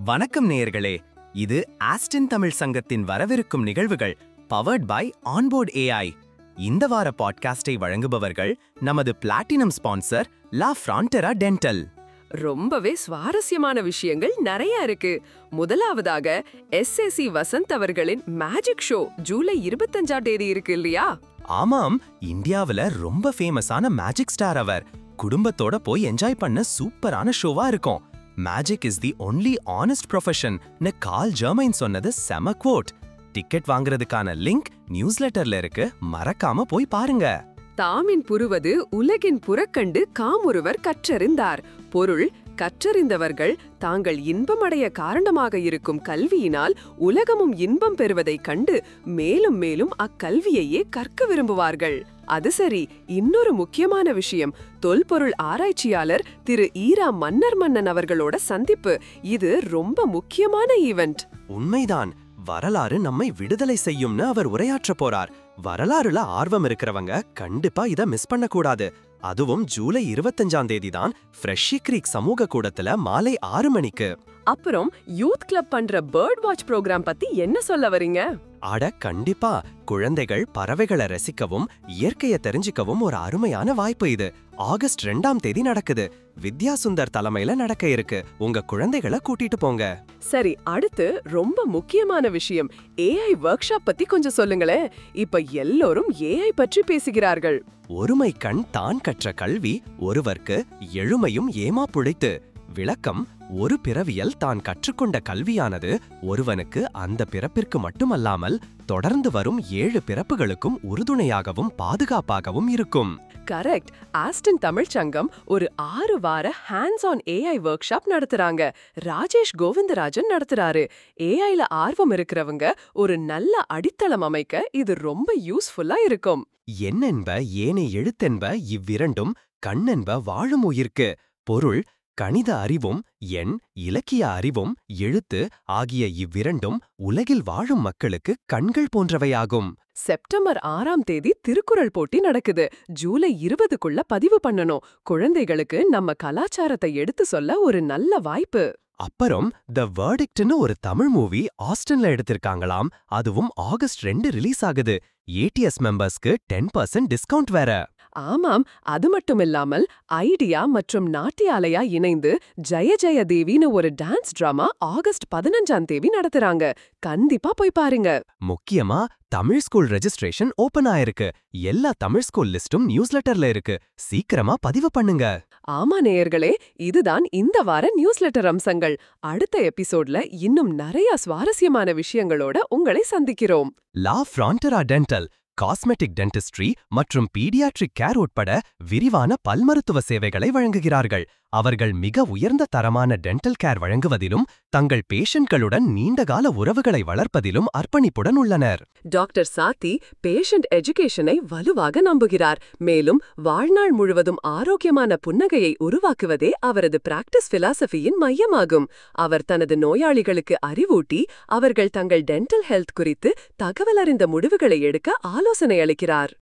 வணக்கம் நேயர்களே, இது ஆஸ்டின் தமிழ் சங்கத்தின் வரவிருக்கும் நிகழ்வுகள் பவர்ட் பை ஆன்போர்ட் ஏஐ. இந்த வார பாட்காஸ்டை வழங்குபவர்கள் நமது பிளாட்டினம் ஸ்பான்சர் லா ஃப்ரான்டெரா டென்டல். ரொம்பவே சுவாரஸ்யமான விஷயங்கள் நிறைய இருக்கு. முதலாவதாக எஸ்ஏசி வசந்த் அவர்களின் மேஜிக் ஷோ ஜூலை 25ஆம் தேதி இருக்கு இல்லையா? ஆமாம், இந்தியாவுல ரொம்ப ஃபேமஸான மேஜிக் ஸ்டார் அவர். குடும்பத்தோட போய் என்ஜாய் பண்ண சூப்பரான ஷோவா இருக்கும். Magic is the only honest profession னு கால் ஜெர்மைன் சொன்னது செம குவோட். டிக்கெட் வாங்குறதுக்கான லிங்க் நியூஸ்லெட்டர்ல இருக்கு, மறக்காம போய் பாருங்க. தாமின் புருவது உலகின் புறக்கண்டு காமொருவர் கற்றறிந்தார். பொருள்: கற்றறிந்தவர்கள் தாங்கள் இன்பமடைய காரணமாக இருக்கும் கல்வியினால் உலகமும் இன்பம் பெறுவதைக் கண்டு மேலும் மேலும் அக்கல்வியையே கற்க விரும்புவார்கள். அது சரி, இன்னொரு முக்கியமான விஷயம், தொல்பொருள் ஆராய்ச்சியாளர் திரு ஈரா மன்னன் அவர்களோட சந்திப்பு. இது ரொம்ப முக்கியமான ஈவென்ட். உண்மைதான், வரலாறு நம்மை விடுதலை செய்யும்னு அவர் உரையாற்ற போறார். வரலாறுல ஆர்வம் இருக்கிறவங்க கண்டிப்பா இத மிஸ் பண்ண கூடாது. அதுவும் ஜூலை 25ஆம் தேதி தான் ஃப்ரெஷி கிரீக் சமூக கூடத்துல மாலை 6 மணிக்கு. அப்புறம் யூத் கிளப் பண்ற பேர்ட் வாட்ச் ப்ரோக்ராம் பத்தி என்ன சொல்ல வரீங்க? அட கண்டிப்பா, குழந்தைகள் பறவைகளை ரசிக்கவும் இயற்கையை தெரிஞ்சுக்கவும் ஒரு அருமையான வாய்ப்பு இது. ஆகஸ்ட் 2ஆம் தேதி நடக்குது. வித்யா சுந்தர் தலைமையில நடக்க இருக்கு. உங்க குழந்தைகளை கூட்டிட்டு போங்க. சரி, அடுத்து ரொம்ப முக்கியமான விஷயம், ஏஐ ஒர்க் ஷாப் பத்தி கொஞ்சம் சொல்லுங்களேன். இப்ப எல்லோரும் ஏஐ பற்றி பேசுகிறார்கள். ஒருமை கண் தான் கற்ற கல்வி ஒருவர்க்கு எழுமையும் ஏமா புழைத்து. விளக்கம்: ஒரு பிறவியல் தான் கற்றுக்கொண்ட கல்வியானது ஒருவனுக்கு அந்த பிறப்பிற்கு மட்டுமல்லாமல் தொடர்ந்து வரும் 7 பிறப்புகளுக்கும் உறுதுணையாகவும் பாதுகாப்பாகவும் இருக்கும். கரெக்ட். ஆஸ்டின் தமிழ் சங்கம் ஒரு 6 வார hands on AI work shop நடத்துறாங்க. ராஜேஷ் கோவிந்தராஜன் நடத்துறாரு. ஏஐல ஆர்வம் இருக்கிறவங்க ஒரு நல்ல அடித்தளம் அமைக்க இது ரொம்ப யூஸ்ஃபுல்லா இருக்கும். என்னென்ப ஏனை எழுத்தென்ப இவ்விரண்டும் கண்ணென்ப வாழும் உயிர்க்கு. பொருள்: கணித அறிவும் எண் இலக்கிய அறிவும் எழுத்து ஆகிய இவ்விரண்டும் உலகில் வாழும் மக்களுக்கு கண்கள் போன்றவையாகும். செப்டம்பர் 6ஆம் தேதி திருக்குறள் போட்டி நடக்குது. ஜூலை 20க்குள்ள பதிவு பண்ணணும். குழந்தைகளுக்கு நம்ம கலாச்சாரத்தை எடுத்து சொல்ல ஒரு நல்ல வாய்ப்பு. அப்புறம் தி வெர்டிக்ட்னு ஒரு தமிழ் மூவி ஆஸ்டின்ல எடுத்திருக்காங்களாம். அதுவும் ஆகஸ்ட் 2 ரிலீஸ் ஆகுது. ஏடிஎஸ் மெம்பர்ஸ்க்கு 10% டிஸ்கவுண்ட் வேற. ஆமாம், அது மட்டுமில்லாமல் ஐடியா மற்றும் நாட்டியாலயா இணைந்து ஜெய ஜெய தேவின்னு ஒரு டான்ஸ் டிராமா ஆகஸ்ட் 15ஆம் தேதி நடத்துறாங்க. கண்டிப்பா போய் பாருங்க. முக்கியமா தமிழ் ஸ்கூல் ரெஜிஸ்ட்ரேஷன் ஓபன் ஆயிருக்கு. எல்லா தமிழ் ஸ்கூல் லிஸ்டும் நியூஸ்லெட்டர்ல இருக்கு. சீக்கிரமா பதிவு பண்ணுங்க. ஆமா நேயர்களே, இதுதான் இந்த வார நியூஸ்லெட்டர் அம்சங்கள். அடுத்த எபிசோட்ல இன்னும் நிறைய சுவாரஸ்யமான விஷயங்களோட உங்களை சந்திக்கிறோம். லா ஃப்ரான்டெரா டென்டல் காஸ்மெட்டிக் டென்டிஸ்ட்ரி மற்றும் பீடியாட்ரிக் கேர் உட்பட விரிவான பல்மருத்துவ சேவைகளை வழங்குகிறார்கள். அவர்கள் மிக உயர்ந்த தரமான டென்டல் கேர் வழங்குவதிலும் தங்கள் பேஷண்ட்களுடன் நீண்டகால உறவுகளை வளர்ப்பதிலும் அர்ப்பணிப்புடன் உள்ளனர். டாக்டர் சாத்தி பேஷண்ட் எஜுகேஷனை வலுவாக நம்புகிறார். மேலும் வாழ்நாள் முழுவதும் ஆரோக்கியமான புன்னகையை உருவாக்குவதே அவரது பிராக்டிஸ் பிலாசபியின் மையமாகும். அவர் தனது நோயாளிகளுக்கு அறிவூட்டி அவர்கள் தங்கள் டென்டல் ஹெல்த் குறித்து தகவல் அறிந்த முடிவுகளை எடுக்க ஆலோசனை அளிக்கிறார்.